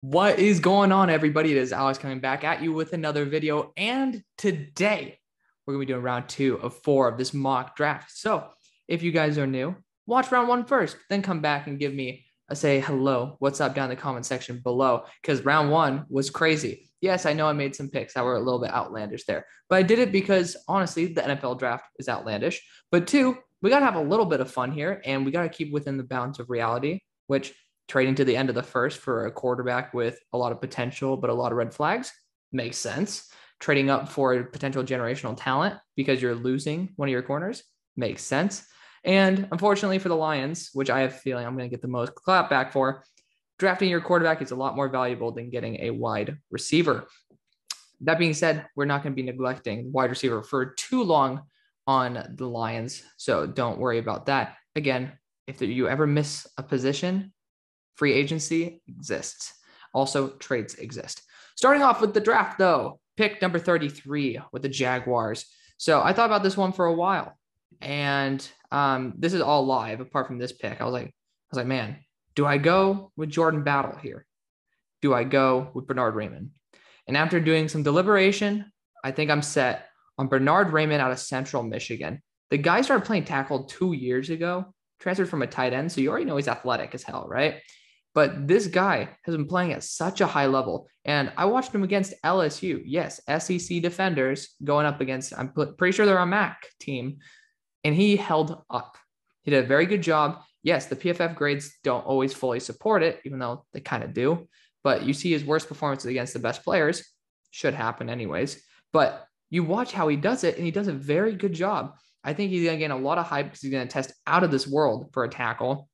What is going on, everybody? It is Alex coming back at you with another video. And today we're going to be doing round 2 of 4 of this mock draft. So if you guys are new, watch round 1 first, then come back and give me a say hello, what's up down in the comment section below, because round 1 was crazy. Yes, I know I made some picks that were a little bit outlandish there, but I did it because honestly, the NFL draft is outlandish. But 2, we got to have a little bit of fun here, and we got to keep within the bounds of reality, which trading to the end of the first for a quarterback with a lot of potential, but a lot of red flags makes sense. Trading up for potential generational talent because you're losing one of your corners makes sense. And unfortunately for the Lions, which I have a feeling I'm going to get the most clap back for, drafting your quarterback is a lot more valuable than getting a wide receiver. That being said, we're not going to be neglecting wide receiver for too long on the Lions, so don't worry about that. Again, if you ever miss a position, free agency exists. Also, trades exist. Starting off with the draft, though, pick number 33 with the Jaguars. So I thought about this one for a while, and this is all live apart from this pick. I was like, man, do I go with Jordan Battle here? Do I go with Bernard Raymond? And after doing some deliberation, I think I'm set on Bernard Raymond out of Central Michigan. The guy started playing tackle 2 years ago, transferred from a tight end, so you already know he's athletic as hell, right? But this guy has been playing at such a high level. And I watched him against LSU. Yes, SEC defenders going up against, I'm pretty sure they're a MAC team. And he held up. He did a very good job. Yes, the PFF grades don't always fully support it, even though they kind of do. But you see his worst performances against the best players. Should happen anyways. But you watch how he does it, and he does a very good job. I think he's going to gain a lot of hype because he's going to test out of this world for a tackle.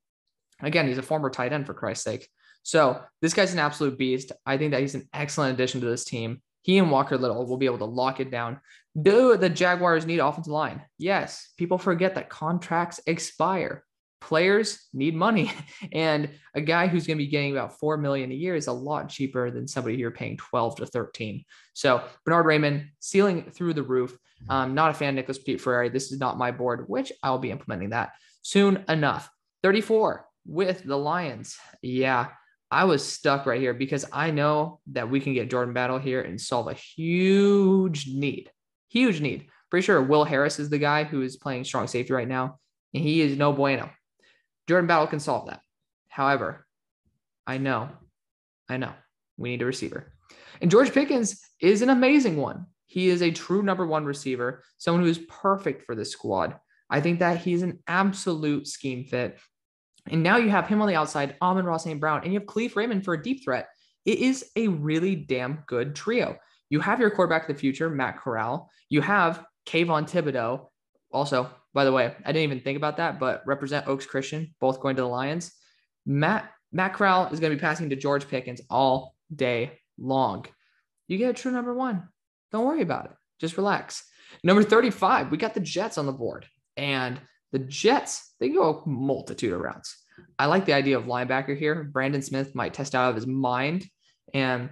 Again, he's a former tight end, for Christ's sake. So this guy's an absolute beast. I think that he's an excellent addition to this team. He and Walker Little will be able to lock it down. Do the Jaguars need offensive line? Yes. People forget that contracts expire. Players need money. And a guy who's going to be getting about $4 million a year is a lot cheaper than somebody you're paying 12 to 13. So Bernard Raymond, ceiling through the roof. Not a fan of Nicholas Petit-Ferrari. This is not my board, which I'll be implementing that soon enough. 34. With the Lions. Yeah, I was stuck right here because I know that we can get Jordan Battle here and solve a huge need. Huge need. Pretty sure Will Harris is the guy who is playing strong safety right now, and he is no bueno. Jordan Battle can solve that. However, I know we need a receiver. And George Pickens is an amazing one. He is a true number 1 receiver, someone who is perfect for this squad. I think that he's an absolute scheme fit. And now you have him on the outside, Amon-Ra St. Brown, and you have Khalif Raymond for a deep threat. It is a really damn good trio. You have your quarterback of the future, Matt Corral. You have Kayvon Thibodeau. Also, by the way, I didn't even think about that, but represent Oaks Christian, both going to the Lions. Matt Corral is going to be passing to George Pickens all day long. You get a true number 1. Don't worry about it. Just relax. Number 35, we got the Jets on the board. And the Jets, they go a multitude of routes. I like the idea of linebacker here. Brandon Smith might test out of his mind. And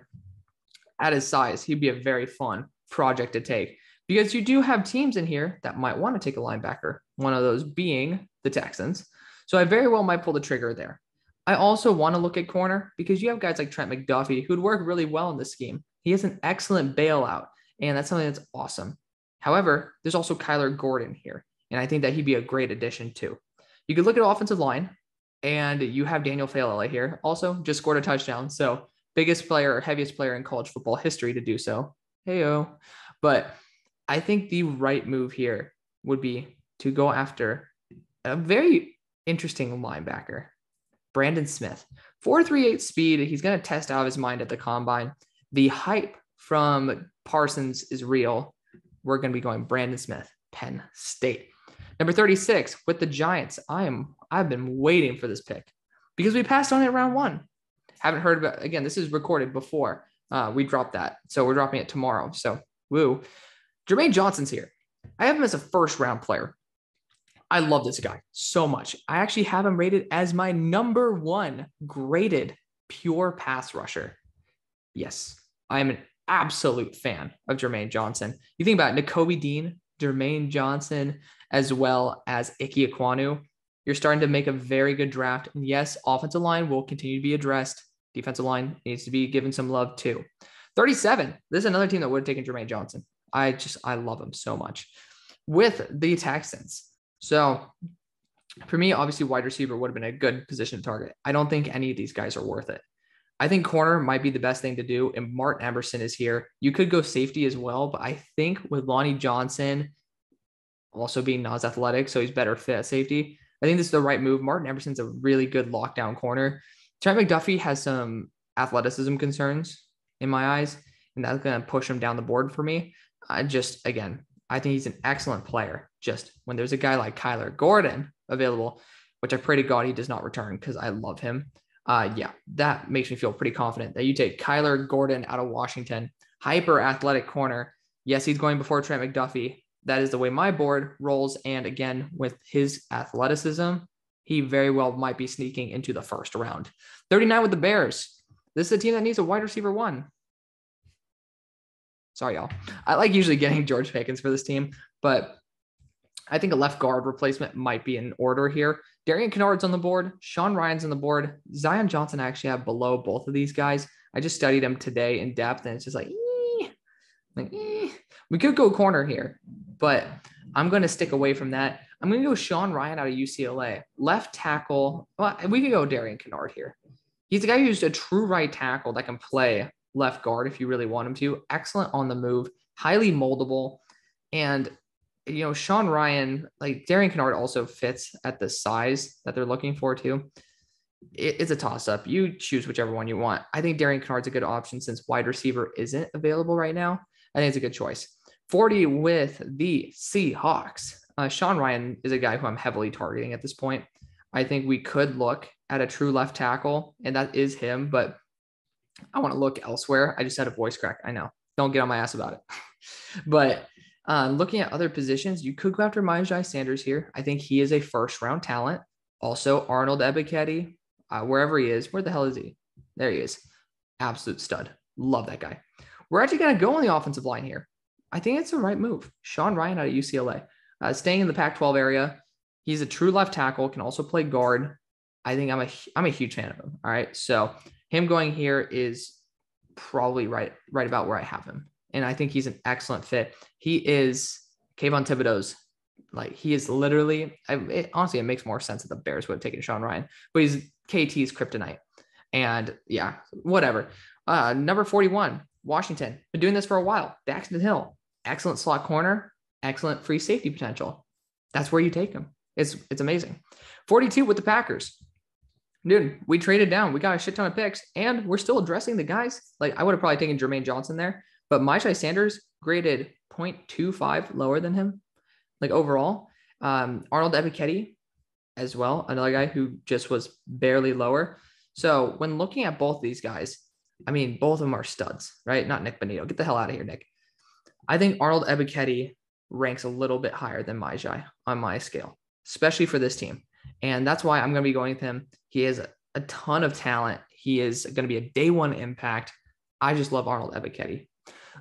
at his size, he'd be a very fun project to take. Because you do have teams in here that might want to take a linebacker. One of those being the Texans. So I very well might pull the trigger there. I also want to look at corner because you have guys like Trent McDuffie who'd work really well in this scheme. He has an excellent bailout. And that's something that's awesome. However, there's also Kyler Gordon here. And I think that he'd be a great addition too. You could look at offensive line, and you have Daniel Failala here. Also, just scored a touchdown. So biggest player or heaviest player in college football history to do so. Hey-o. But I think the right move here would be to go after a very interesting linebacker, Brandon Smith. 4.38 speed. He's going to test out of his mind at the combine. The hype from Parsons is real. We're going to be going Brandon Smith, Penn State. Number 36 with the Giants. I've been waiting for this pick because we passed on it round 1. Haven't heard about, again, this is recorded before we dropped that. So we're dropping it tomorrow. So woo. Jermaine Johnson's here. I have him as a first round player. I love this guy so much. I actually have him rated as my number 1 graded pure pass rusher. Yes, I am an absolute fan of Jermaine Johnson. You think about it, Nakobe Dean, Jermaine Johnson, as well as Ike Ekwonu. You're starting to make a very good draft. And yes, offensive line will continue to be addressed. Defensive line needs to be given some love too. 37. This is another team that would have taken Jermaine Johnson. I love him so much with the Texans. So for me, obviously wide receiver would have been a good position to target. I don't think any of these guys are worth it. I think corner might be the best thing to do. And Martin Emerson is here. You could go safety as well, but I think with Lonnie Johnson also being not as athletic, so he's better fit at safety, I think this is the right move. Martin Emerson's a really good lockdown corner. Trent McDuffie has some athleticism concerns in my eyes, and that's going to push him down the board for me. Again, I think he's an excellent player. Just when there's a guy like Kyler Gordon available, which I pray to God he does not return because I love him. That makes me feel pretty confident that you take Kyler Gordon out of Washington, hyper athletic corner. Yes, he's going before Trent McDuffie. That is the way my board rolls. And again, with his athleticism, he very well might be sneaking into the first round. 39 with the Bears. This is a team that needs a wide receiver one. Sorry, y'all. I like usually getting George Pickens for this team, but I think a left guard replacement might be in order here. Darian Kennard's on the board. Sean Ryan's on the board. Zion Johnson I actually have below both of these guys. I just studied them today in depth, and it's just we could go corner here, but I'm going to stick away from that. I'm going to go Sean Ryan out of UCLA. Left tackle. Well, we could go Darian Kennard here. He's a guy who's a true right tackle that can play left guard if you really want him to. Excellent on the move, highly moldable. And, Sean Ryan, like Darian Kennard also fits at the size that they're looking for too. It's a toss-up. You choose whichever one you want. I think Darian Kennard's a good option since wide receiver isn't available right now. I think it's a good choice. 40 with the Seahawks. Sean Ryan is a guy who I'm heavily targeting at this point. I think we could look at a true left tackle, and that is him, but I want to look elsewhere. I just had a voice crack. I know. Don't get on my ass about it. But looking at other positions, you could go after Myjai Sanders here. I think he is a first-round talent. Also, Arnold Ebiketie, wherever he is. Where the hell is he? There he is. Absolute stud. Love that guy. We're actually going to go on the offensive line here. I think it's the right move. Sean Ryan out of UCLA. Staying in the Pac-12 area. He's a true left tackle, can also play guard. I think I'm a huge fan of him. All right. So him going here is probably right about where I have him. And I think he's an excellent fit. He is Kayvon Thibodeau's, he is literally, honestly, it makes more sense that the Bears would have taken Sean Ryan, but he's KT's kryptonite. And yeah, whatever. Number 41, Washington. Been doing this for a while. Daxton Hill, excellent slot corner, excellent free safety potential. That's where you take him. It's amazing. 42 with the Packers. Dude, we traded down. We got a shit ton of picks, and we're still addressing the guys. I would have probably taken Jermaine Johnson there, but Myjai Sanders graded 0.25 lower than him, overall. Arnold Ebiketie as well, another guy who just was barely lower. So when looking at both these guys, both of them are studs, right? Not Nick Bonito. Get the hell out of here, Nick. I think Arnold Ebiketie ranks a little bit higher than Myjai on my scale, especially for this team. And that's why I'm going to be going with him. He has a ton of talent. He is going to be a day one impact. I just love Arnold Ebiketie.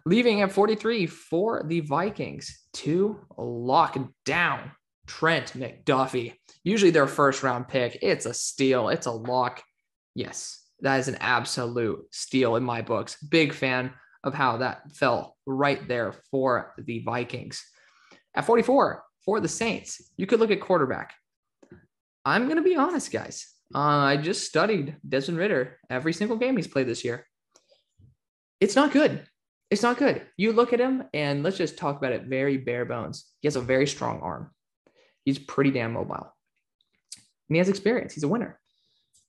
Leaving at 43 for the Vikings to lock down Trent McDuffie. Usually their first round pick. It's a steal. It's a lock. Yes, that is an absolute steal in my books. Big fan of how that fell right there for the Vikings. At 44 for the Saints, you could look at quarterback. I'm going to be honest, guys. I just studied Desmond Ridder every single game he's played this year. It's not good. It's not good. You look at him, and let's just talk about it very bare bones. He has a very strong arm. He's pretty damn mobile. And he has experience. He's a winner.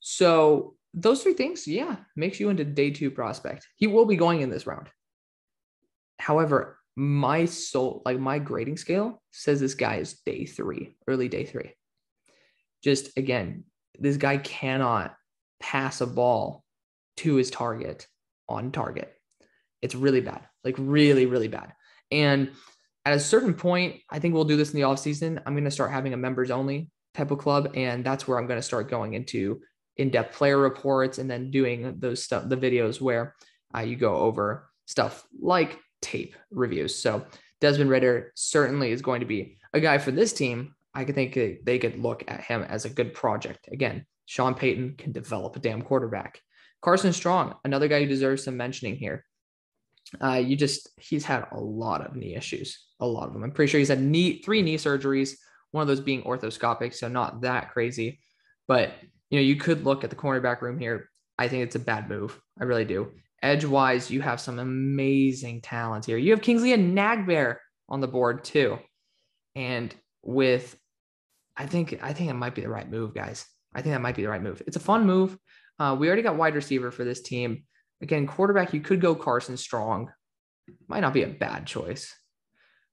So those three things, makes you into day two prospect. He will be going in this round. However, my grading scale says this guy is day three, early day three. Just, again, this guy cannot pass a ball to his target on target. It's really bad, really, really bad. And at a certain point, I think we'll do this in the offseason. I'm going to start having a members only type of club. And that's where I'm going to start going into in-depth player reports and then doing the videos where you go over stuff like tape reviews. So Desmond Ridder certainly is going to be a guy for this team. I could think they could look at him as a good project. Again, Sean Payton can develop a damn quarterback. Carson Strong, another guy who deserves some mentioning here. He's had a lot of knee issues, a lot of them. I'm pretty sure he's had three knee surgeries, one of those being orthoscopic, so not that crazy. But, you could look at the cornerback room here. I think it's a bad move. I really do. Edge-wise, you have some amazing talent here. You have Kingsley Enagbare on the board too. And I think it might be the right move, guys. I think that might be the right move. It's a fun move. We already got wide receiver for this team. Again, quarterback, you could go Carson Strong. Might not be a bad choice.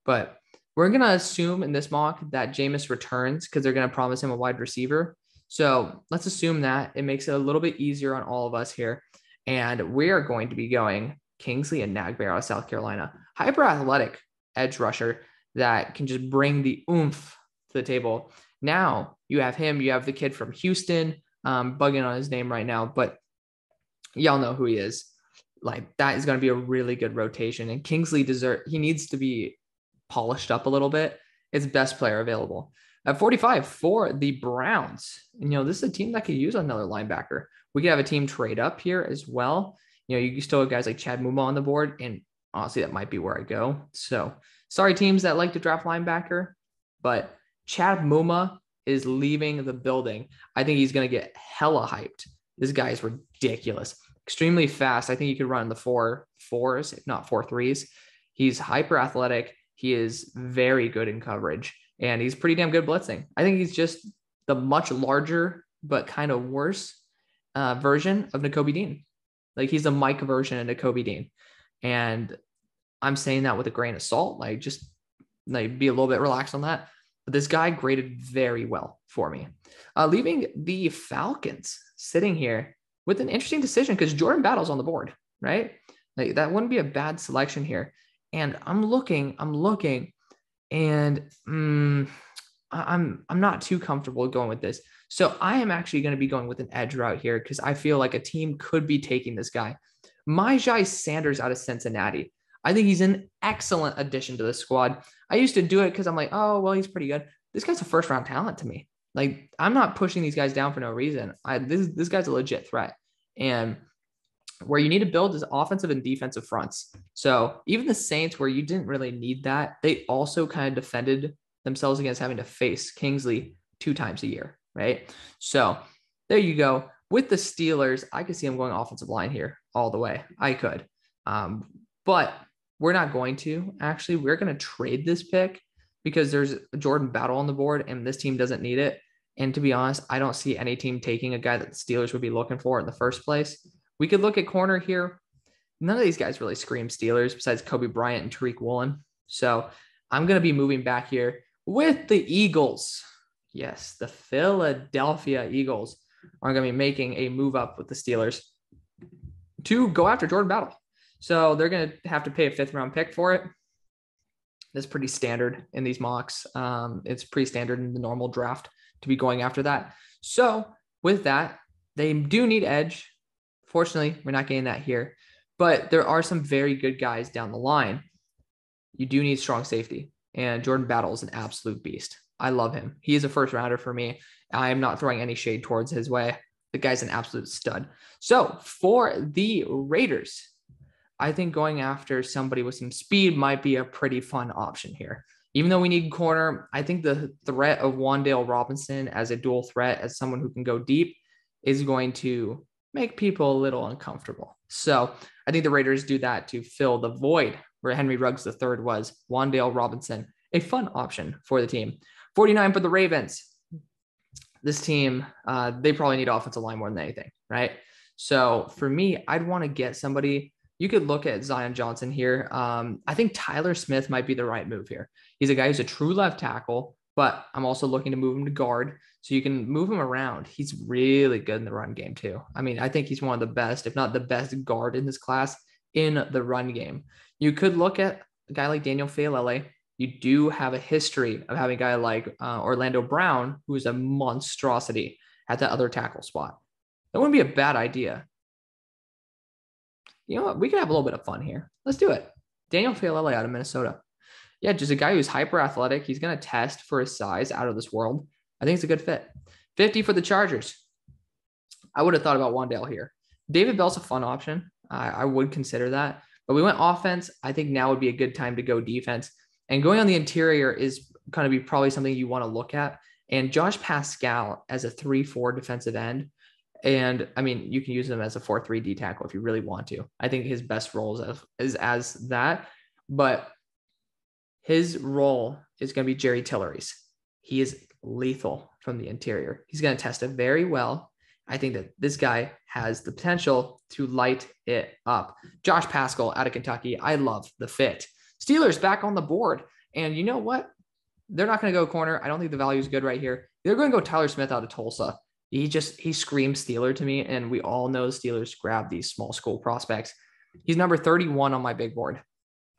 But we're going to assume in this mock that Jameis returns because they're going to promise him a wide receiver. So let's assume that. It makes it a little bit easier on all of us here. And we are going to be going Kingsley Enagbare out of South Carolina. Hyper athletic edge rusher that can just bring the oomph to the table. Now you have him. You have the kid from Houston. Bugging on his name right now, but y'all know who he is. Like, that is going to be a really good rotation. And Kingsley he needs to be polished up a little bit. It's best player available. At 45 for the Browns. And, this is a team that could use another linebacker. We could have a team trade up here as well. You still have guys like Chad Muma on the board. And honestly, that might be where I go. So sorry, teams that like to draft linebacker, but Chad Muma is leaving the building. I think he's going to get hella hyped. This guy is ridiculous. Extremely fast. I think he could run in the 4.4s, if not 4.3s. He's hyper athletic. He is very good in coverage, and he's pretty damn good blitzing. I think he's just the much larger but kind of worse version of Nakobe Dean. Like, he's the Mike version of Nakobe Dean. And I'm saying that with a grain of salt. Just be a little bit relaxed on that. But this guy graded very well for me. Leaving the Falcons sitting here with an interesting decision because Jordan Battle's on the board, right? That wouldn't be a bad selection here. And I'm looking, and I'm not too comfortable going with this. So I am actually going to be going with an edge route here because I feel like a team could be taking this guy. Myjai Sanders out of Cincinnati. I think he's an excellent addition to the squad. I used to do it because I'm like, oh, well, he's pretty good. This guy's a first-round talent to me. I'm not pushing these guys down for no reason. This guy's a legit threat. And where you need to build is offensive and defensive fronts. So even the Saints, where you didn't really need that, they also kind of defended themselves against having to face Kingsley 2 times a year, right? So there you go. With the Steelers, I could see them going offensive line here all the way. I could. But we're not going to. Actually, we're going to trade this pick because there's a Jordan Battle on the board and this team doesn't need it. And to be honest, I don't see any team taking a guy that the Steelers would be looking for in the first place. We could look at corner here. None of these guys really scream Steelers besides Kobe Bryant and Tariq Woolen. So I'm going to be moving back here with the Eagles. Yes, the Philadelphia Eagles are going to be making a move up with the Steelers to go after Jordan Battle. So they're going to have to pay a 5th-round pick for it. That's pretty standard in these mocks. It's pretty standard in the normal draft to be going after that. So with that, they do need edge. Fortunately, we're not getting that here. But there are some very good guys down the line. You do need strong safety. And Jordan Battle is an absolute beast. I love him. He is a first-rounder for me. I am not throwing any shade towards his way. The guy's an absolute stud. So for the Raiders, I think going after somebody with some speed might be a pretty fun option here. Even though we need corner, I think the threat of Wan'Dale Robinson as a dual threat, as someone who can go deep, is going to make people a little uncomfortable. So I think the Raiders do that to fill the void where Henry Ruggs III was. Wan'Dale Robinson, a fun option for the team. 49 for the Ravens. This team, they probably need offensive line more than anything, right? So for me, I'd want to get somebody. You could look at Zion Johnson here. I think Tyler Smith might be the right move here. He's a guy who's a true left tackle, but I'm also looking to move him to guard. So you can move him around. He's really good in the run game too. I mean, I think he's one of the best, if not the best guard in this class in the run game. You could look at a guy like Daniel Faalele. You do have a history of having a guy like Orlando Brown, who is a monstrosity at that other tackle spot. That wouldn't be a bad idea. You know what? We could have a little bit of fun here. Let's do it. Daniel Faalele out of Minnesota. Yeah, just a guy who's hyper athletic. He's going to test for his size out of this world. I think it's a good fit. 50 for the Chargers. I would have thought about Wan'Dale here. David Bell's a fun option. I would consider that. But we went offense. I think now would be a good time to go defense. And going on the interior is going to be probably something you want to look at. And Josh Pascal as a 3-4 defensive end. And I mean, you can use him as a 4-3 D tackle if you really want to. I think his best role is as that. But his role is going to be Jerry Tillery's. He is lethal from the interior. He's going to test it very well. I think that this guy has the potential to light it up. Josh Pascal out of Kentucky. I love the fit. Steelers back on the board. And you know what? They're not going to go corner. I don't think the value is good right here. They're going to go Tyler Smith out of Tulsa. He screams Steeler to me. And we all know Steelers grab these small school prospects. He's number 31 on my big board.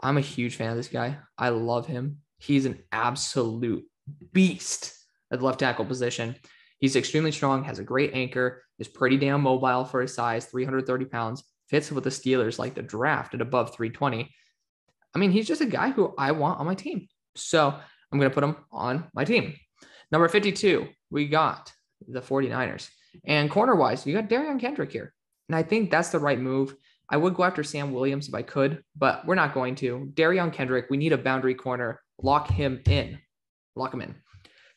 I'm a huge fan of this guy. I love him. He's an absolute beast at the left tackle position. He's extremely strong, has a great anchor, is pretty damn mobile for his size, 330 pounds, fits with the Steelers like the draft at above 320. I mean, he's just a guy who I want on my team. So I'm going to put him on my team. Number 52, we got the 49ers. And corner-wise, you got Darion Kendrick here. And I think that's the right move. I would go after Sam Williams if I could, but we're not going to. Darion Kendrick, we need a boundary corner. Lock him in.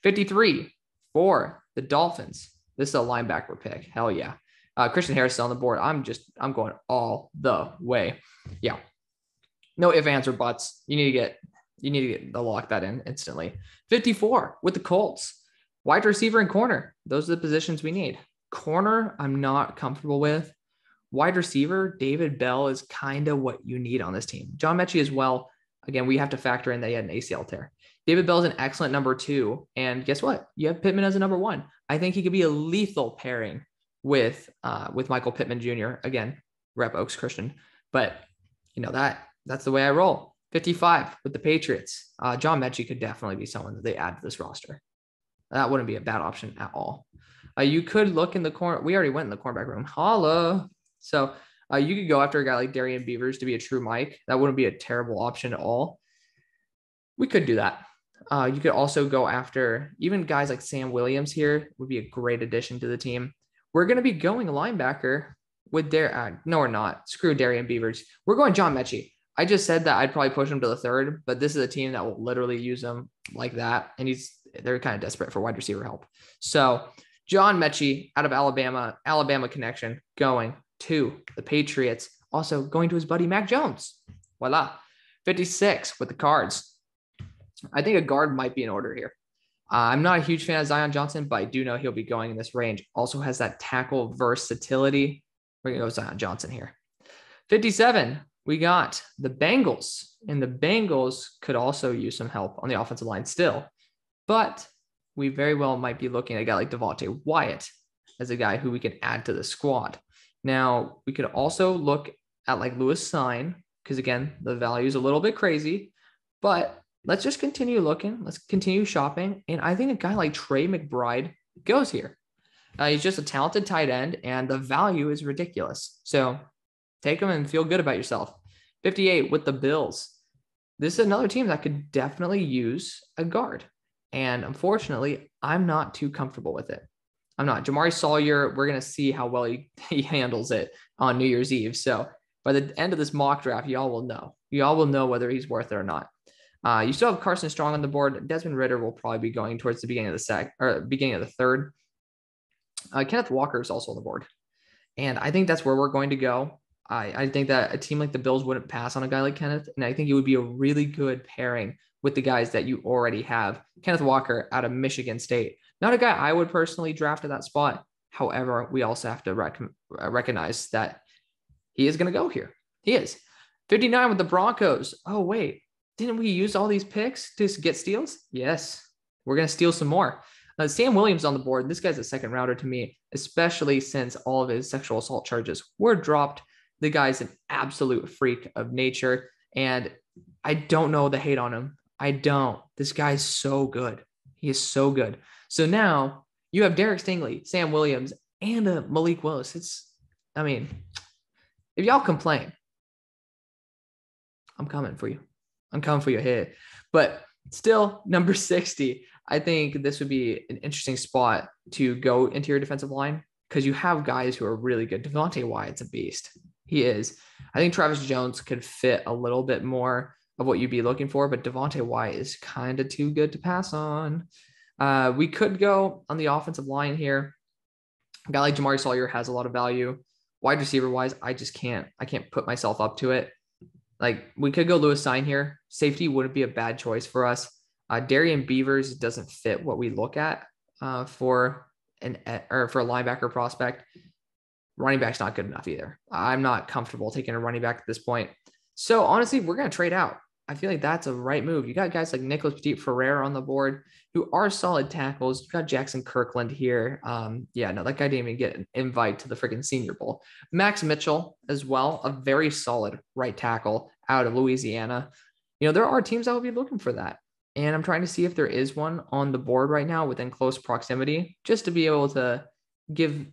53 for the Dolphins. This is a linebacker pick. Hell yeah. Christian Harris is on the board. I'm going all the way. Yeah. No ifs, ands, or buts. You need to lock that in instantly. 54 with the Colts. Wide receiver and corner. Those are the positions we need. Corner, I'm not comfortable with. Wide receiver, David Bell is kind of what you need on this team. John Mechie as well. Again, we have to factor in that he had an ACL tear. David Bell is an excellent number 2. And guess what? You have Pittman as a number 1. I think he could be a lethal pairing with Michael Pittman Jr. Again, rep Oaks Christian. But you know, that's the way I roll. 55 with the Patriots. John Mechie could definitely be someone that they add to this roster. That wouldn't be a bad option at all. You could look in the corner. We already went in the cornerback room. Holla. So you could go after a guy like Darian Beavers to be a true Mike. That wouldn't be a terrible option at all. We could do that. You could also go after even guys like Sam Williams here would be a great addition to the team. We're going to be going linebacker with no, we're not. Screw Darian Beavers. We're going John Mechie. I just said that I'd probably push him to the 3rd, but this is a team that will literally use him like that. And they're kind of desperate for wide receiver help. So John Mechie out of Alabama connection, going to the Patriots, also going to his buddy Mac Jones. Voila. 56 with the Cards. I think a guard might be in order here. I'm not a huge fan of Zion Johnson, but I do know he'll be going in this range. Also has that tackle versatility. We're going to go Zion Johnson here. 57, we got the Bengals. And the Bengals could also use some help on the offensive line still. But we very well might be looking at a guy like Devontae Wyatt as a guy who we can add to the squad. Now, we could also look at like Lewis Sign, because again, the value is a little bit crazy, but let's just continue looking. Let's continue shopping. And I think a guy like Trey McBride goes here. He's just a talented tight end, and the value is ridiculous. So take him and feel good about yourself. 58 with the Bills. This is another team that could definitely use a guard. And unfortunately, I'm not too comfortable with it. I'm not. Jamari Sawyer, we're going to see how well he handles it on New Year's Eve. So by the end of this mock draft, y'all will know. Y'all will know whether he's worth it or not. You still have Carson Strong on the board. Desmond Ridder will probably be going towards the beginning of the 3rd. Kenneth Walker is also on the board. And I think that's where we're going to go. I think that a team like the Bills wouldn't pass on a guy like Kenneth. And I think it would be a really good pairing with the guys that you already have. Kenneth Walker out of Michigan State. Not a guy I would personally draft at that spot. However, we also have to recognize that he is going to go here. He is. 59 with the Broncos. Oh, wait. Didn't we use all these picks to get steals? Yes. We're going to steal some more. Sam Williams on the board. This guy's a 2nd rounder to me, especially since all of his sexual assault charges were dropped. The guy's an absolute freak of nature, and I don't know the hate on him. I don't. This guy's so good. He is so good. So now you have Derek Stingley, Sam Williams, and Malik Willis. If y'all complain, I'm coming for you. I'm coming for your head. But still, number 60, I think this would be an interesting spot to go into your defensive line because you have guys who are really good. Devontae Wyatt's a beast. He is. I think Travis Jones could fit a little bit more of what you'd be looking for, but Devontae Wyatt is kind of too good to pass on. We could go on the offensive line here. A guy like Jamari Sawyer has a lot of value. Wide receiver wise, I can't put myself up to it. Like, we could go Lewis Cine here. Safety wouldn't be a bad choice for us. Darian Beavers doesn't fit what we look at for a linebacker prospect. Running back's not good enough either. I'm not comfortable taking a running back at this point. So honestly, we're going to trade out. I feel like that's a right move. You got guys like Nicholas Petit-Ferrer on the board who are solid tackles. You got Jackson Kirkland here. That guy didn't even get an invite to the freaking Senior Bowl. Max Mitchell as well, a very solid right tackle out of Louisiana. There are teams that will be looking for that. And I'm trying to see if there is one on the board right now within close proximity, just to be able to give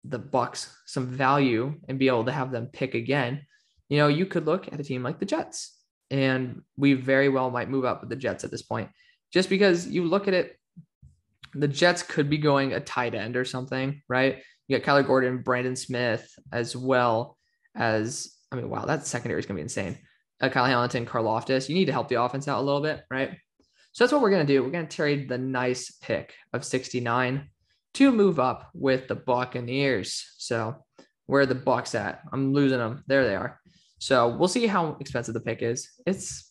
the Bucks some value and be able to have them pick again. You could look at a team like the Jets, and we very well might move up with the Jets at this point, just because you look at it, the Jets could be going a tight end or something, right? You got Kyler Gordon, Brandon Smith, as well as, that secondary is going to be insane. Kyle Hamilton, Karlaftis. You need to help the offense out a little bit, right? So that's what we're going to do. We're going to trade the nice pick of 69 to move up with the Buccaneers. So where are the Bucks at? I'm losing them. There they are. So we'll see how expensive the pick is.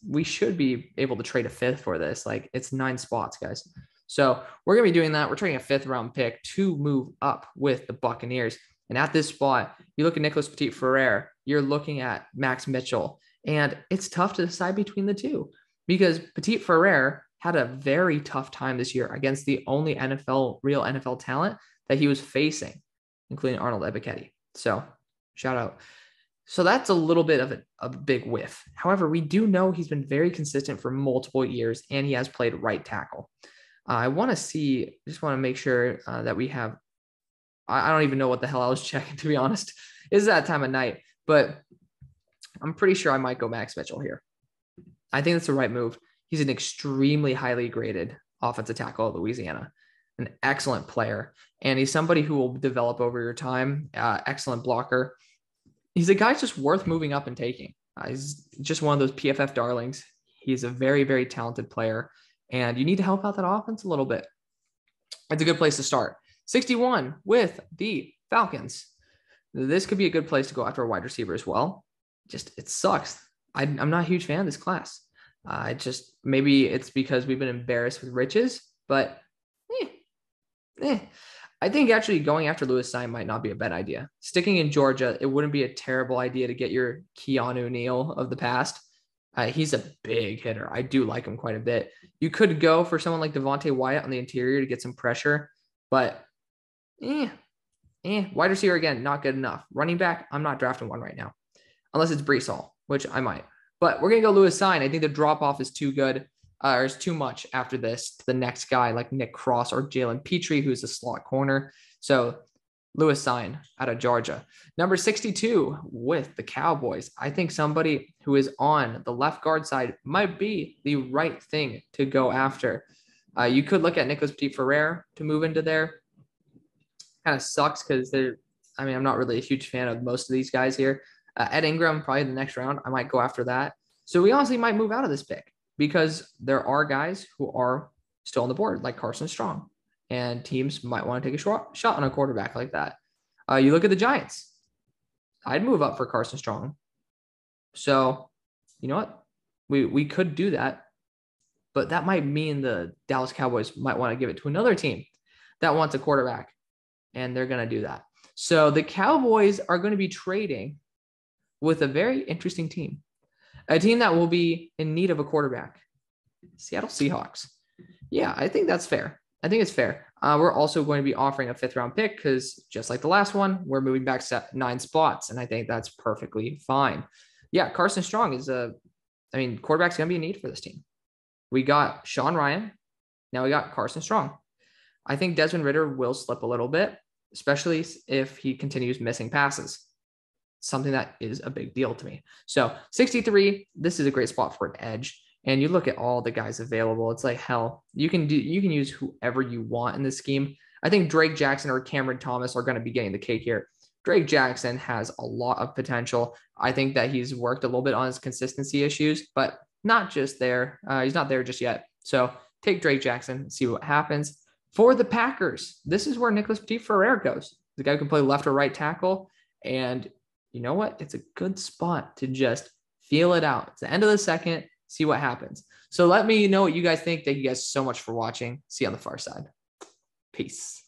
We should be able to trade a fifth for this. Like, it's 9 spots, guys. So we're going to be doing that. We're trading a 5th round pick to move up with the Buccaneers. And at this spot, you look at Nicholas Petit-Ferrer, you're looking at Max Mitchell, and it's tough to decide between the two because Petit-Ferrer had a very tough time this year against the only real NFL talent that he was facing, including Arnold Ebiketie. So shout out. So that's a little bit of a big whiff. However, we do know he's been very consistent for multiple years, and he has played right tackle. I want to make sure that we have, I don't even know what the hell I was checking, to be honest. It's that time of night, but I'm pretty sure I might go Max Mitchell here. I think that's the right move. He's an extremely highly graded offensive tackle at Louisiana, an excellent player, and he's somebody who will develop over your time. Excellent blocker. He's a guy just worth moving up and taking. He's just one of those PFF darlings. He's a very, very talented player, and you need to help out that offense a little bit. It's a good place to start. 61 with the Falcons. This could be a good place to go after a wide receiver as well. It sucks. I'm not a huge fan of this class. Maybe it's because we've been embarrassed with riches, but I think actually going after Lewis Cine might not be a bad idea. Sticking in Georgia, it wouldn't be a terrible idea to get your Keanu Neal of the past. He's a big hitter. I do like him quite a bit. You could go for someone like Devontae Wyatt on the interior to get some pressure, but wide receiver, again, not good enough. Running back, I'm not drafting one right now, unless it's Breece Hall, which I might. But we're going to go Lewis Cine. I think the drop-off is too good, or is too much after this to the next guy like Nick Cross or Jalen Petrie, who's a slot corner. So Lewis Cine out of Georgia. Number 62 with the Cowboys. I think somebody who is on the left guard side might be the right thing to go after. You could look at Nicholas Petit-Ferrer to move into there. Kind of sucks because I'm not really a huge fan of most of these guys here. Ed Ingram, probably the next round. I might go after that. So we honestly might move out of this pick because there are guys who are still on the board, like Carson Strong, and teams might want to take a shot on a quarterback like that. You look at the Giants. I'd move up for Carson Strong. So you know what? We could do that, but that might mean the Dallas Cowboys might want to give it to another team that wants a quarterback, and they're going to do that. So the Cowboys are going to be trading with a very interesting team, a team that will be in need of a quarterback. Seattle Seahawks. Yeah, I think that's fair. I think it's fair. We're also going to be offering a 5th round pick because just like the last one, we're moving back 9 spots, and I think that's perfectly fine. Yeah, Carson Strong is quarterback's going to be a need for this team. We got Sean Ryan. Now we got Carson Strong. I think Desmond Ridder will slip a little bit, especially if he continues missing passes. Something that is a big deal to me. So 63, this is a great spot for an edge. And you look at all the guys available. It's like, hell, you can use whoever you want in this scheme. I think Drake Jackson or Cameron Thomas are going to be getting the cake here. Drake Jackson has a lot of potential. I think that he's worked a little bit on his consistency issues, but not just there. He's not there just yet. So take Drake Jackson, see what happens. For the Packers, this is where Nicholas Petit-Frere goes. The guy who can play left or right tackle. And you know what? It's a good spot to just feel it out. It's the end of the second, see what happens. So let me know what you guys think. Thank you guys so much for watching. See you on the far side. Peace.